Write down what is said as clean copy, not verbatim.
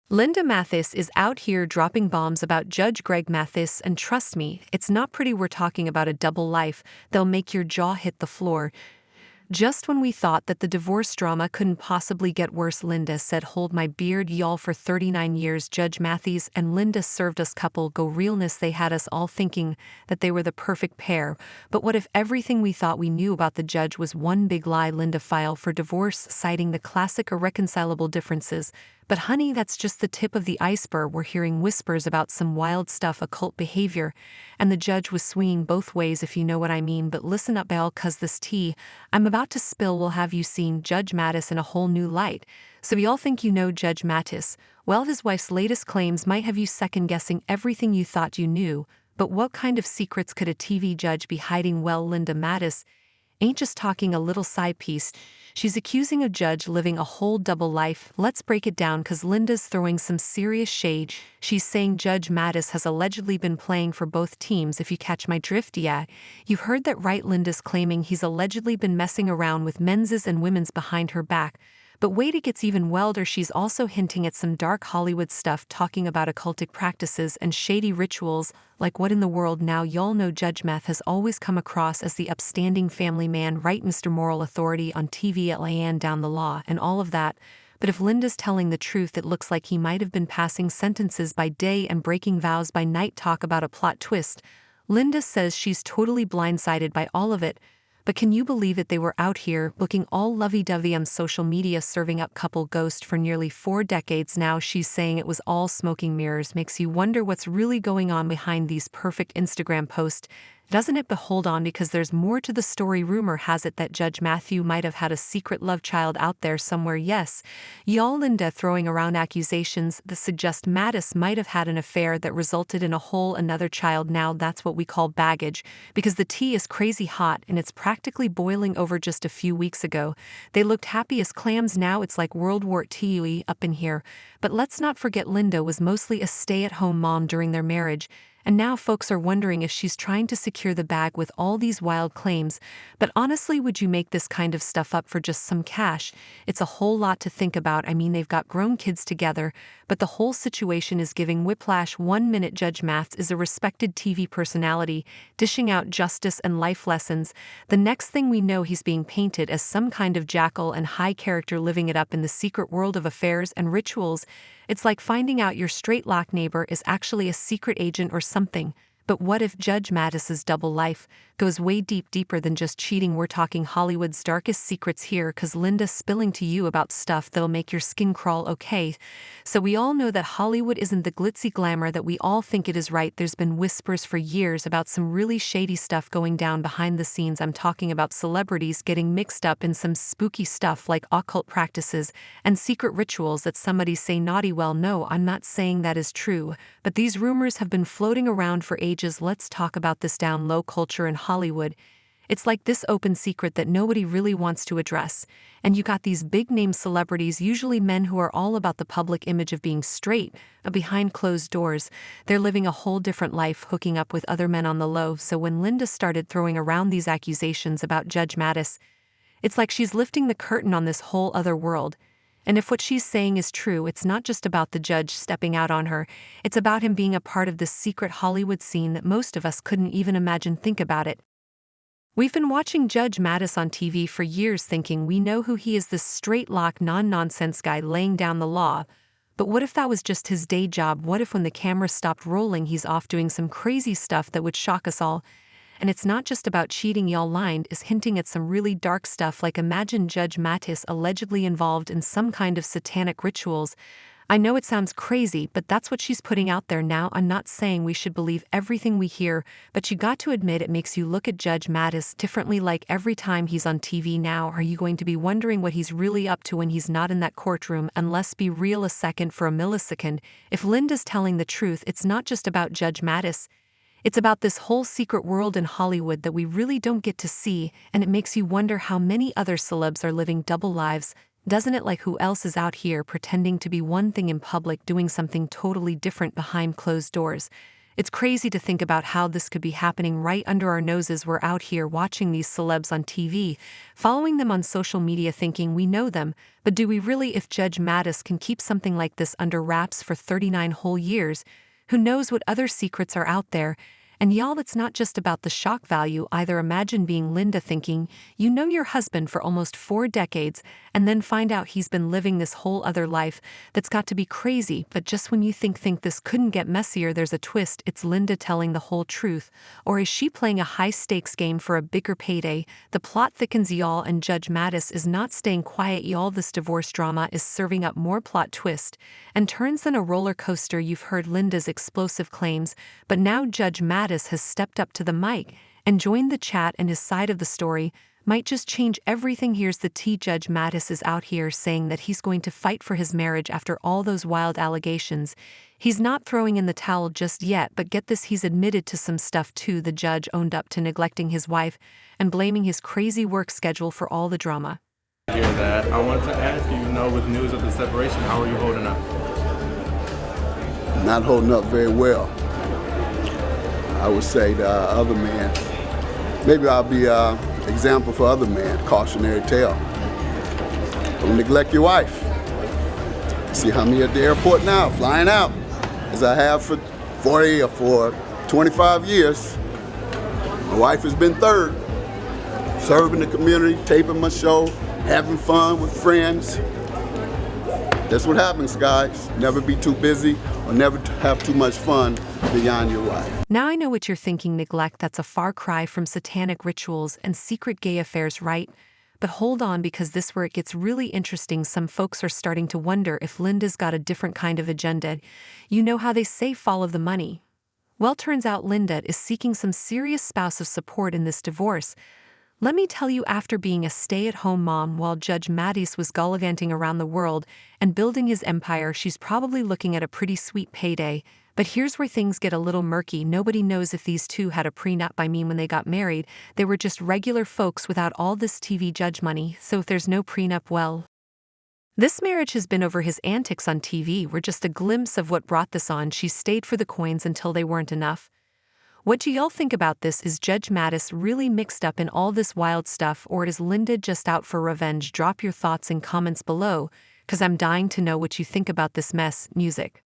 Linda Mathis is out here dropping bombs about Judge Greg Mathis, and trust me, it's not pretty. We're talking about a double life. They'll make your jaw hit the floor. Just when we thought that the divorce drama couldn't possibly get worse, Linda said, "Hold my beard, y'all." For 39 years, Judge Mathis and Linda served us couple go realness. They had us all thinking that they were the perfect pair. But what if everything we thought we knew about the judge was one big lie? Linda filed for divorce, citing the classic irreconcilable differences. But honey, that's just the tip of the iceberg. We're hearing whispers about some wild stuff, occult behavior, and the judge was swinging both ways, if you know what I mean. But listen up, Belle, cause this tea I'm about to spill will have you seeing Judge Mathis in a whole new light. So y'all think you know Judge Mathis? Well, his wife's latest claims might have you second-guessing everything you thought you knew. But what kind of secrets could a TV judge be hiding? Well, Linda Mathis ain't just talking a little side piece. She's accusing a judge living a whole double life. Let's break it down, cause Linda's throwing some serious shade. She's saying Judge Mathis has allegedly been playing for both teams, if you catch my drift. Yeah, you've heard that right. Linda's claiming he's allegedly been messing around with men's and women's behind her back. But wait, it gets even wilder. She's also hinting at some dark Hollywood stuff, talking about occultic practices and shady rituals. Like what in the world? Now y'all know Judge Mathis has always come across as the upstanding family man, right? Mr. Moral Authority on TV, at laying down the law and all of that. But if Linda's telling the truth, it looks like he might have been passing sentences by day and breaking vows by night. Talk about a plot twist. Linda says she's totally blindsided by all of it. But can you believe it? They were out here looking all lovey-dovey on social media, serving up couple ghost for nearly 4 decades now. She's saying it was all smoking mirrors. Makes you wonder what's really going on behind these perfect Instagram posts, doesn't it? But hold on, because there's more to the story. Rumor has it that Judge Matthew might have had a secret love child out there somewhere. Yes, y'all, Linda throwing around accusations that suggest Mathis might have had an affair that resulted in a whole another child. Now that's what we call baggage, because the tea is crazy hot and it's practically boiling over. Just a few weeks ago, they looked happy as clams. Now it's like World War II up in here. But let's not forget, Linda was mostly a stay-at-home mom during their marriage. And now folks are wondering if she's trying to secure the bag with all these wild claims. But honestly, would you make this kind of stuff up for just some cash? It's a whole lot to think about. I mean, they've got grown kids together, but the whole situation is giving whiplash. 1 minute Judge Mathis is a respected TV personality, dishing out justice and life lessons. The next thing we know, he's being painted as some kind of jackal and high character, living it up in the secret world of affairs and rituals. It's like finding out your straight-lock neighbor is actually a secret agent or something. But what if Judge Mathis's double life goes way deeper than just cheating? We're talking Hollywood's darkest secrets here, cause Linda's spilling to you about stuff that'll make your skin crawl. Okay, so we all know that Hollywood isn't the glitzy glamour that we all think it is, right? There's been whispers for years about some really shady stuff going down behind the scenes. I'm talking about celebrities getting mixed up in some spooky stuff like occult practices and secret rituals that somebody say naughty. Well, no, I'm not saying that is true, but these rumors have been floating around for ages. Let's talk about this down low culture in Hollywood. It's like this open secret that nobody really wants to address. And you got these big name celebrities, usually men who are all about the public image of being straight, but behind closed doors, they're living a whole different life, hooking up with other men on the low. So when Linda started throwing around these accusations about Judge Mathis, it's like she's lifting the curtain on this whole other world. And if what she's saying is true, it's not just about the judge stepping out on her, it's about him being a part of this secret Hollywood scene that most of us couldn't even imagine. Think about it. We've been watching Judge Mathis on TV for years thinking we know who he is, this straight-lock, non-nonsense guy laying down the law. But what if that was just his day job? What if when the camera stopped rolling, he's off doing some crazy stuff that would shock us all? And it's not just about cheating. Y'all, Linda is hinting at some really dark stuff, like imagine Judge Mathis allegedly involved in some kind of satanic rituals. I know it sounds crazy, but that's what she's putting out there now. I'm not saying we should believe everything we hear, but you got to admit it makes you look at Judge Mathis differently. Like every time he's on TV now, are you going to be wondering what he's really up to when he's not in that courtroom? And let's be real a second, for a millisecond. If Linda's telling the truth, it's not just about Judge Mathis. It's about this whole secret world in Hollywood that we really don't get to see, and it makes you wonder how many other celebs are living double lives, doesn't it? Like who else is out here pretending to be one thing in public, doing something totally different behind closed doors? It's crazy to think about how this could be happening right under our noses. We're out here watching these celebs on TV, following them on social media thinking we know them, but do we really? If Judge Mathis can keep something like this under wraps for 39 whole years, who knows what other secrets are out there? And y'all, it's not just about the shock value either. Imagine being Linda thinking you know your husband for almost 4 decades and then find out he's been living this whole other life. That's got to be crazy, but just when you think this couldn't get messier, there's a twist. It's Linda telling the whole truth. Or is she playing a high-stakes game for a bigger payday? The plot thickens, y'all, and Judge Mathis is not staying quiet, y'all. This divorce drama is serving up more plot twists and turns than a roller coaster. You've heard Linda's explosive claims, but now Judge Mathis has stepped up to the mic and joined the chat, and his side of the story might just change everything. Here's the tea. Judge Mathis is out here saying that he's going to fight for his marriage after all those wild allegations. He's not throwing in the towel just yet, but get this, he's admitted to some stuff too. The judge owned up to neglecting his wife and blaming his crazy work schedule for all the drama. Hear that. I wanted to ask you, with news of the separation, how are you holding up? Not holding up very well. I would say the other man, maybe I'll be an example for other men, cautionary tale. Don't neglect your wife. See how many at the airport now, flying out, as I have for 40 or for 25 years. My wife has been third, serving the community, taping my show, having fun with friends. That's what happens, guys. Never be too busy or never have too much fun beyond your wife. Now I know what you're thinking, neglect. That's a far cry from satanic rituals and secret gay affairs, right? But hold on, because this is where it gets really interesting. Some folks are starting to wonder if Linda's got a different kind of agenda. You know how they say follow the money? Well, turns out Linda is seeking some serious spousal support in this divorce. Let me tell you, after being a stay-at-home mom while Judge Mathis was gallivanting around the world and building his empire, she's probably looking at a pretty sweet payday. But here's where things get a little murky. Nobody knows if these two had a prenup. I mean, when they got married, they were just regular folks without all this TV judge money. So if there's no prenup, well, this marriage has been over. His antics on TV were just a glimpse of what brought this on. She stayed for the coins until they weren't enough. What do y'all think about this? Is Judge Mathis really mixed up in all this wild stuff, or is Linda just out for revenge? Drop your thoughts in comments below, 'cause I'm dying to know what you think about this mess. Music.